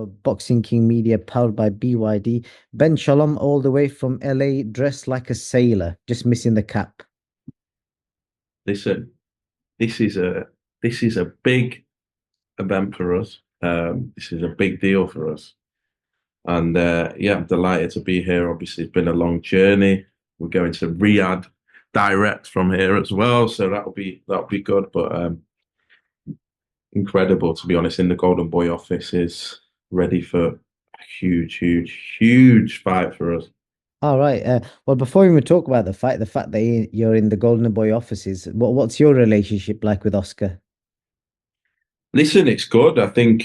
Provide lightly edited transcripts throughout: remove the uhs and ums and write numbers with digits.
Boxing King Media, powered by BYD. Ben Shalom, all the way from LA, dressed like a sailor, just missing the cap. Listen, this is a this is a big event for us. This is a big deal for us, and yeah, I'm delighted to be here. Obviously, it's been a long journey. We're going to Riyadh direct from here as well, so that'll be good. But incredible, to be honest. In the Golden Boy office is ready for a huge, huge, huge fight for us. All right. Well, before we even talk about the fact that you're in the Golden Boy offices, what's your relationship like with Oscar? Listen, it's good. I think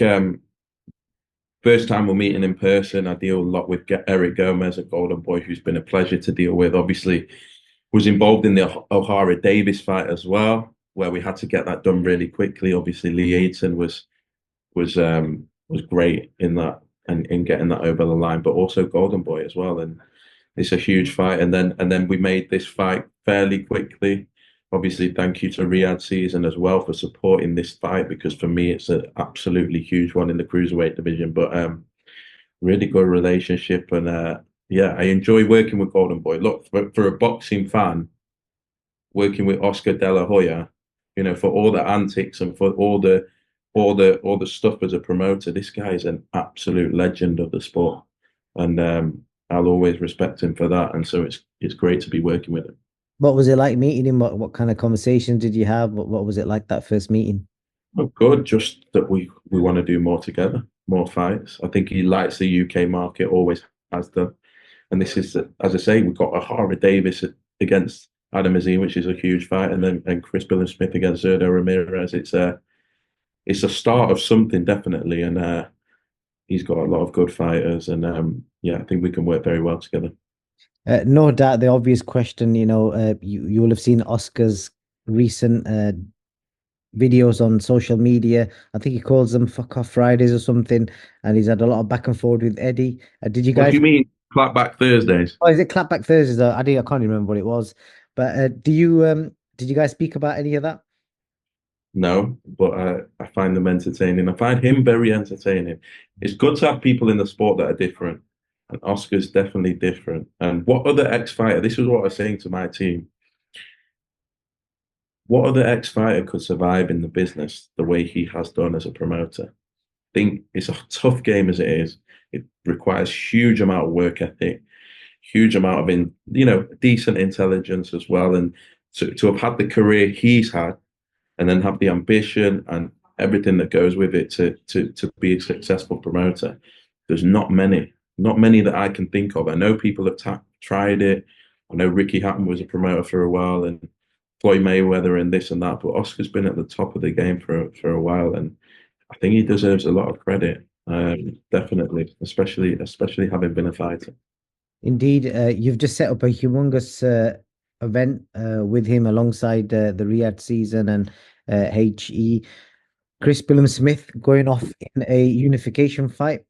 first time we're meeting in person. I deal a lot with Eric Gomez, a Golden Boy, who's been a pleasure to deal with. Obviously, was involved in the O'Hara Davis fight as well, where we had to get that done really quickly. Obviously, Lee Ayton was great in that and in getting that over the line, but also Golden Boy as well. And it's a huge fight. And then we made this fight fairly quickly. Obviously, thank you to Riyadh Season as well for supporting this fight because for me it's an absolutely huge one in the cruiserweight division. But really good relationship and yeah, I enjoy working with Golden Boy. Look, for a boxing fan, working with Oscar De La Hoya, for all the antics and for all the stuff as a promoter, this guy is an absolute legend of the sport, and I'll always respect him for that. And so it's great to be working with him. What was it like meeting him? What kind of conversations did you have? What was it like that first meeting? Oh, good. Just that we want to do more together, more fights. I think he likes the UK market, always has done. And this is, as I say, we've got Ahara Davis against Adam Azim, which is a huge fight, and Chris Smith against Zerdo Ramirez. It's a start of something definitely, and he's got a lot of good fighters, and yeah, I think we can work very well together. No doubt, the obvious question, you will have seen Oscar's recent videos on social media. I think he calls them fuck off Fridays or something, and he's had a lot of back and forth with Eddie. Did you What do guys? you mean, clapback Thursdays? Oh, is it Clapback Thursdays? I can't remember what it was. But did you guys speak about any of that? No, but I find them entertaining. I find him very entertaining. It's good to have people in the sport that are different, and Oscar's definitely different. And what other ex-fighter? This is what I was saying to my team. What other ex-fighter could survive in the business the way he has done as a promoter? I think it's a tough game as it is. It requires huge amount of work ethic, huge amount of decent intelligence as well. And to have had the career he's had and then have the ambition and everything that goes with it to be a successful promoter. There's not many that I can think of. I know people have tried it. I know Ricky Hatton was a promoter for a while, and Floyd Mayweather and this and that. But Oscar's been at the top of the game for a while, and I think he deserves a lot of credit. Definitely, especially having been a fighter. Indeed, you've just set up a humongous event with him alongside the Riyadh season and HE. Chris Smith going off in a unification fight.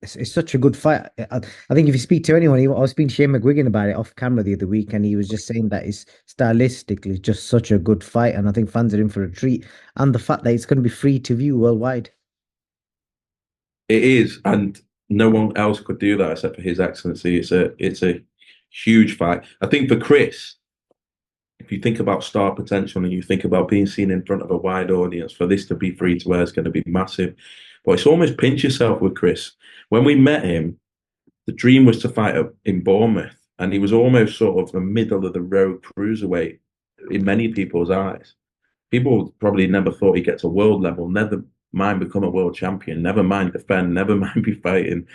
It's such a good fight. I think if you speak to anyone, I was speaking to Shane McGuigan about it off camera the other week, and he was just saying that it's stylistically just such a good fight, and I think fans are in for a treat. And the fact that it's going to be free to view worldwide. It is, and no one else could do that except for His Excellency. It's a huge fight. I think for Chris, if you think about star potential and you think about being seen in front of a wide audience, for this to be free to air is going to be massive. But it's almost pinch yourself with Chris. When we met him, the dream was to fight in Bournemouth, and he was almost sort of the middle of the road cruiserweight in many people's eyes. People probably never thought he'd get to world level, never mind become a world champion, never mind defend, never mind be fighting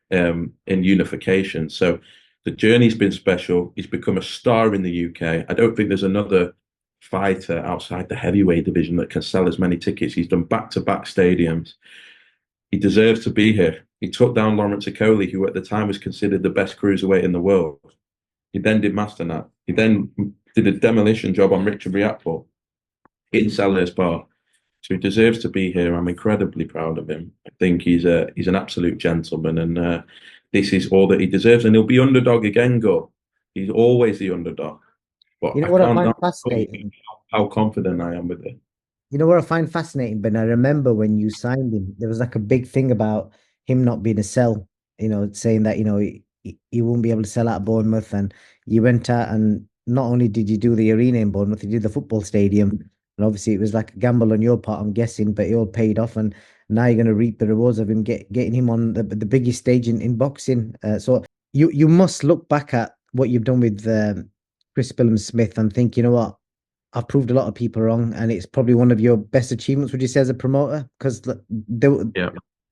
in unification. So the journey's been special. He's become a star in the UK. I don't think there's another fighter outside the heavyweight division that can sell as many tickets. He's done back-to-back stadiums. He deserves to be here. He took down Lawrence Okolie, who at the time was considered the best cruiserweight in the world. He then did Master Nat. He then did a demolition job on Richard Riakporhe in Sellers Park. So he deserves to be here. I'm incredibly proud of him. I think he's an absolute gentleman, and this is all that he deserves. And he'll be underdog again, Go. He's always the underdog. But You know I what I can't find tell you fascinating? how confident I am with it. You know what I find fascinating, Ben? I remember when you signed him, there was like a big thing about him not being a sell, saying that, he won't be able to sell out Bournemouth. And you went out and not only did you do the arena in Bournemouth, you did the football stadium. And obviously it was like a gamble on your part, I'm guessing, but it all paid off. And now you're going to reap the rewards of him getting him on the biggest stage in boxing. So you must look back at what you've done with Chris Smith and think, you know what? I've proved a lot of people wrong, and it's probably one of your best achievements, would you say, as a promoter? Because Yeah,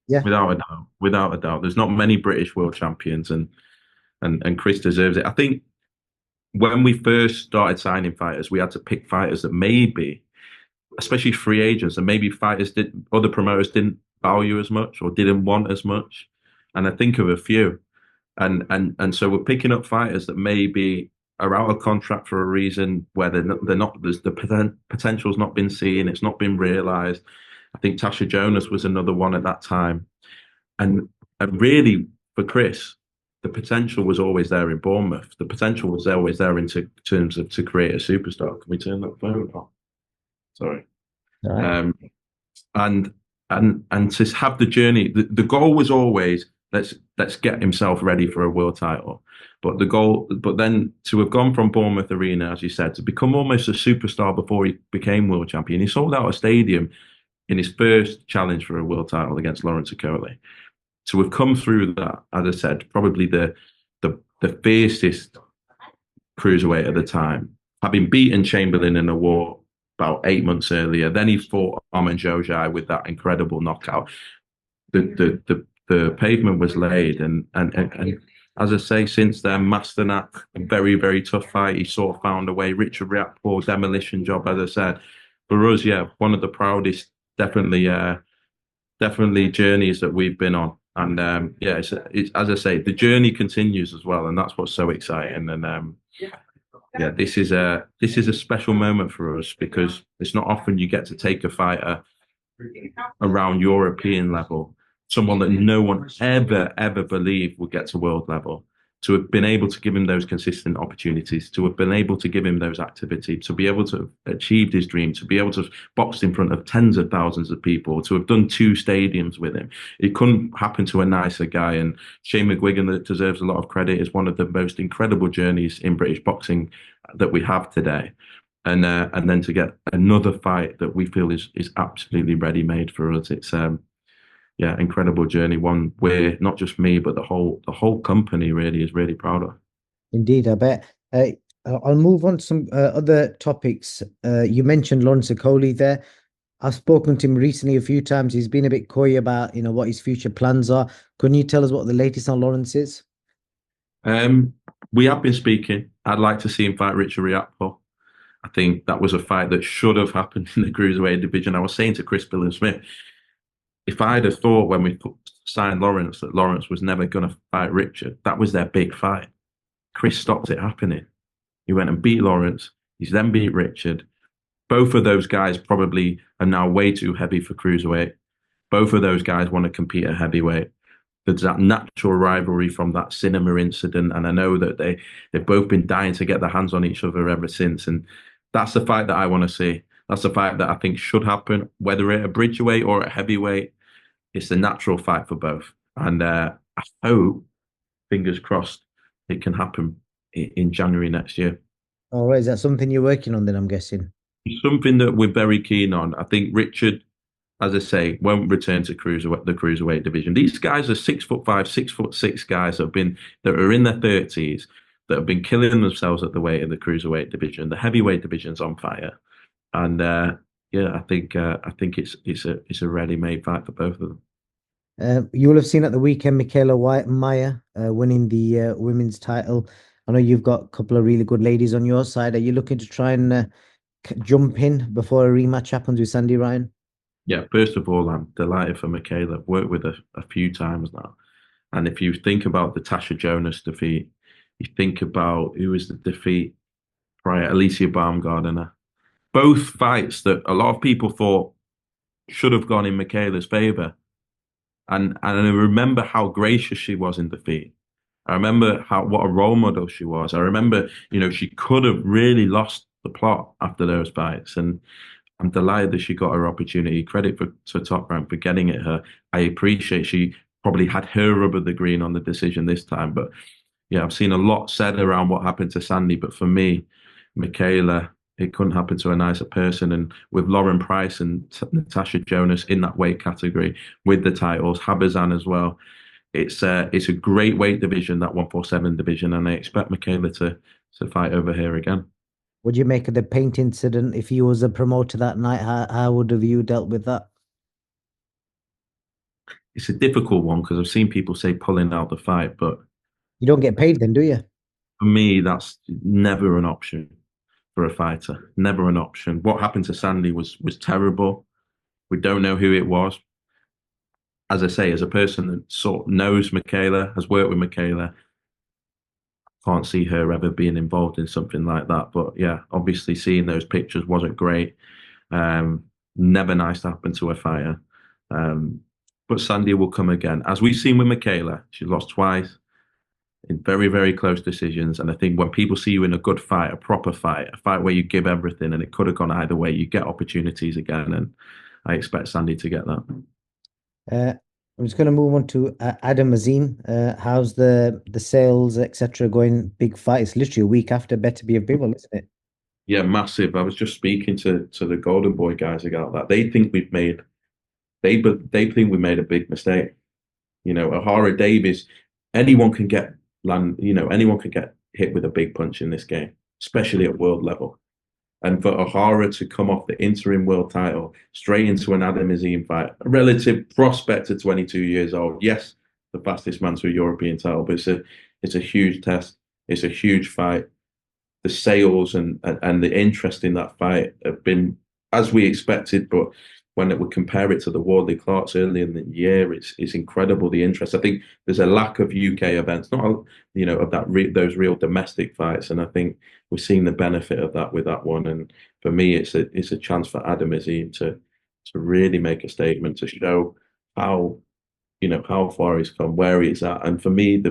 yeah, without a doubt, without a doubt. There's not many British world champions, and Chris deserves it. I think when we first started signing fighters, we had to pick fighters that maybe, especially free agents, and maybe fighters did other promoters didn't value as much or didn't want as much. And I think of a few. And so we're picking up fighters that maybe are out of contract for a reason where they're not there's the potential's not been seen, it's not been realized. I think Tasha Jonas was another one at that time. And really for Chris, the potential was always there in Bournemouth. The potential was always there in terms of to create a superstar. Can we turn that phone off? Sorry. all right. Um, and and to have the journey, the goal was always let's get himself ready for a world title. But then to have gone from Bournemouth Arena, as you said, to become almost a superstar before he became world champion. He sold out a stadium in his first challenge for a world title against Lawrence Okolie. To have come through that, as I said, probably the fiercest cruiserweight at the time, having beaten Chamberlain in a war about 8 months earlier. Then he fought Arman Jojai with that incredible knockout. The pavement was laid, and as I say, since then, Masternak, a very very tough fight. He sort of found a way. Richard Riakporhe, demolition job, as I said. For us, yeah, one of the proudest, definitely journeys that we've been on. And yeah, it's as I say, the journey continues as well, and that's what's so exciting. And yeah, this is a special moment for us because it's not often you get to take a fighter around European level, someone that no one ever believed would get to world level. To have been able to give him those consistent opportunities, to have been able to give him those activities, to be able to achieve his dream, to be able to box in front of tens of thousands of people, to have done 2 stadiums with him. It couldn't happen to a nicer guy. And Shane McGuigan, that deserves a lot of credit, is one of the most incredible journeys in British boxing that we have today. And then to get another fight that we feel is absolutely ready made for us. It's yeah, incredible journey. One where not just me, but the whole company really is really proud of. Indeed, I bet. I'll move on to some other topics. You mentioned Lawrence Okolie there. I've spoken to him recently a few times. He's been a bit coy about, what his future plans are. Can you tell us what the latest on Lawrence is? Um, we have been speaking. I'd like to see him fight Richard Riakporhe. I think that was a fight that should have happened in the cruiserweight division. I was saying to Chris Smith, if I'd have thought when we signed Lawrence that Lawrence was never going to fight Richard, that was their big fight. Chris stopped it happening. He went and beat Lawrence. He's then beat Richard. Both of those guys probably are now way too heavy for cruiserweight. Both of those guys want to compete at heavyweight. There's that natural rivalry from that cinema incident, and I know that they've both been dying to get their hands on each other ever since. And that's the fight that I want to see. That's the fight that I think should happen, whether at a bridgeweight or at heavyweight. It's the natural fight for both, and I hope, fingers crossed, it can happen in January next year. All right, is that something you're working on then, I'm guessing? It's something that we're very keen on. I think Richard, as I say, won't return to the cruiserweight division. These guys are 6'5", 6'6" guys that are in their 30s that have been killing themselves at the weight in the cruiserweight division. The heavyweight division's on fire, and yeah, I think it's a ready-made fight for both of them. You will have seen at the weekend Michaela Meyer winning the women's title. I know you've got a couple of really good ladies on your side. Are you looking to try and jump in before a rematch happens with Sandy Ryan? Yeah, first of all, I'm delighted for Michaela. I've worked with her a few times now. And if you think about the Tasha Jonas defeat, you think about who was the defeat prior, Alicia Baumgardner. Both fights that a lot of people thought should have gone in Michaela's favor. And I remember how gracious she was in defeat. I remember what a role model she was. I remember, she could have really lost the plot after those fights. And I'm delighted that she got her opportunity. Credit to Top Rank for getting it her. I appreciate she probably had her rub of the green on the decision this time. But yeah, I've seen a lot said around what happened to Sandy. But for me, Michaela, it couldn't happen to a nicer person. And with Lauren Price and Natasha Jonas in that weight category with the titles, Habazan as well. It's a great weight division, that 147 division, and I expect Michaela to fight over here again. Would you make of the paint incident if you was a promoter that night? How would have you dealt with that? It's a difficult one because I've seen people say pulling out the fight, but You don't get paid then, do you? for me, that's never an option for a fighter. Never an option. What happened to Sandy was terrible. We don't know who it was. As I say, as a person that sort of knows Michaela, has worked with Michaela, can't see her ever being involved in something like that. But yeah, obviously seeing those pictures wasn't great. Never nice to happen to a fighter. But Sandy will come again. As we've seen with Michaela, she lost twice in very, very close decisions. And I think when people see you in a good fight, a proper fight, a fight where you give everything and it could have gone either way, you get opportunities again. And I expect Sandy to get that. Uh, I'm just going to move on to Adam Azim. How's the sales, etc., going? Big fight. It's literally a week after Better Be a Bivol, isn't it? Yeah, massive. I was just speaking to the Golden Boy guys about that. They think we made a big mistake. You know, Ahara Davies, anyone can get anyone can get hit with a big punch in this game, especially at world level. And for Ahara to come off the interim world title straight into an Adam Azim fight, a relative prospect at 22 years old. Yes, the fastest man to a European title, but it's a huge test. It's a huge fight. The sales and the interest in that fight have been as we expected, but when we compare it to the Wardley Clarks early in the year, it's incredible the interest. I think there's a lack of UK events, not of those real domestic fights, and I think we're seeing the benefit of that with that one. And for me, it's a chance for Adam Azim to really make a statement to show how how far he's come, where he's at, and for me,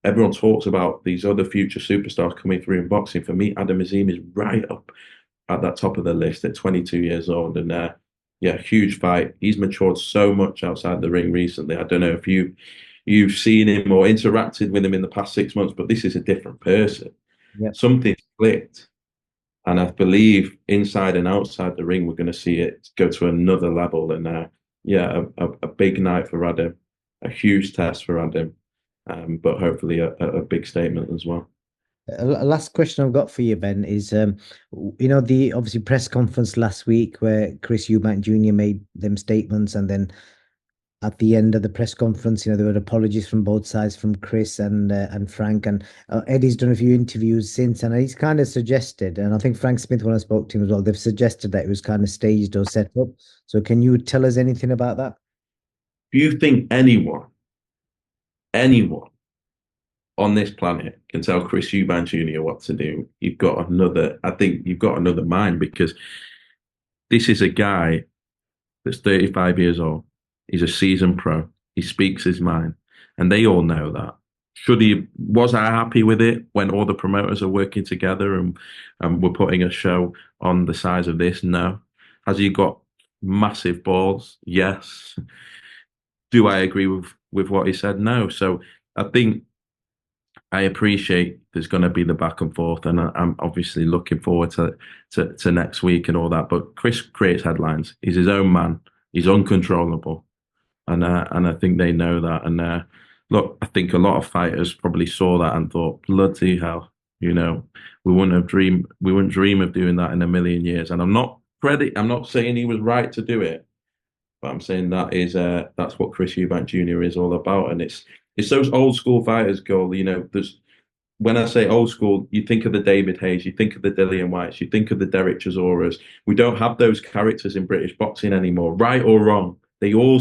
everyone talks about these other future superstars coming through in boxing. For me, Adam Azim is right up at that top of the list at 22 years old, and yeah, huge fight. He's matured so much outside the ring recently. I don't know if you've seen him or interacted with him in the past 6 months, but this is a different person. Yep. Something's clicked. And I believe inside and outside the ring, we're going to see it go to another level. And yeah, a big night for Adam, a huge test for Adam, but hopefully a big statement as well. Last question I've got for you, Ben, is the obviously press conference last week where Chris Eubank Jr. made them statements, and then at the end of the press conference, there were apologies from both sides, from Chris and Frank, and Eddie's done a few interviews since, and he's kind of suggested, and I think Frank Smith, when I spoke to him as well, they've suggested that it was kind of staged or set up. So can you tell us anything about that? Do you think anyone on this planet can tell Chris Eubank Jr. what to do? I think you've got another mind, because this is a guy that's 35 years old. He's a seasoned pro. He speaks his mind, and they all know that. Was I happy with it when all the promoters are working together and we're putting a show on the size of this? No. Has he got massive balls? Yes. Do I agree with what he said? No. So I think I appreciate there's going to be the back and forth, and I'm obviously looking forward to next week and all that. But Chris creates headlines. He's his own man. He's uncontrollable, and I think they know that. And look, I think a lot of fighters probably saw that and thought, bloody hell, we wouldn't dream of doing that in a million years. And I'm not saying he was right to do it, but I'm saying that's what Chris Eubank Jr. is all about. And it's those old school fighters, Goal. When I say old school, you think of the David Hayes, you think of the Dillian Whites, you think of the Derek Chisoras. We don't have those characters in British boxing anymore, right or wrong. They all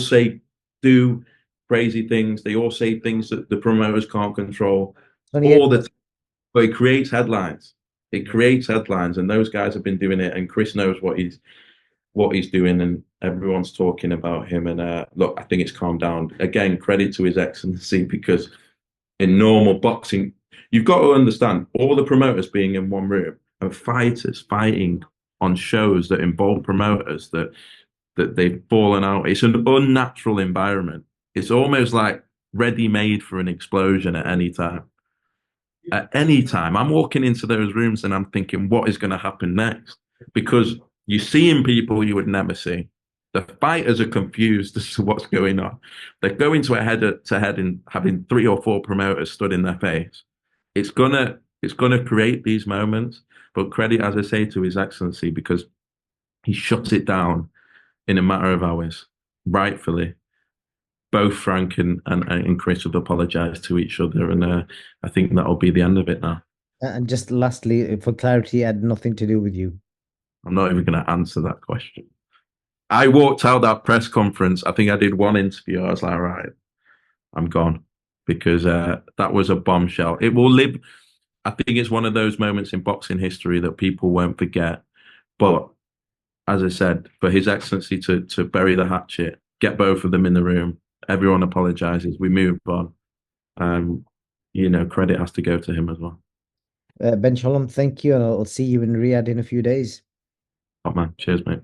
do crazy things. They all say things that the promoters can't control all the time. But it creates headlines. It creates headlines, and those guys have been doing it. And Chris knows what he's doing, and everyone's talking about him. And look, I think it's calmed down. Again, credit to His Excellency, because in normal boxing, you've got to understand all the promoters being in one room and fighters fighting on shows that involve promoters that they've fallen out. It's an unnatural environment. It's almost like ready-made for an explosion at any time. At any time, I'm walking into those rooms and I'm thinking, what is going to happen next? Because you're seeing people you would never see. The fighters are confused as to what's going on. They're going to a head-to-head and having 3 or 4 promoters stood in their face. It's gonna create these moments. But credit, as I say, to His Excellency, because he shuts it down in a matter of hours, rightfully. Both Frank and Chris have apologized to each other, and I think that'll be the end of it now. And just lastly, for clarity, it had nothing to do with you. I'm not even going to answer that question. I walked out that press conference. I think I did one interview. I was like, right, I'm gone, because that was a bombshell. It will live. I think it's one of those moments in boxing history that people won't forget. But as I said, for His Excellency to bury the hatchet, get both of them in the room, everyone apologizes, we move on. Credit has to go to him as well. Ben Shalom, thank you, and I'll see you in Riyadh in a few days. Oh man, cheers, mate.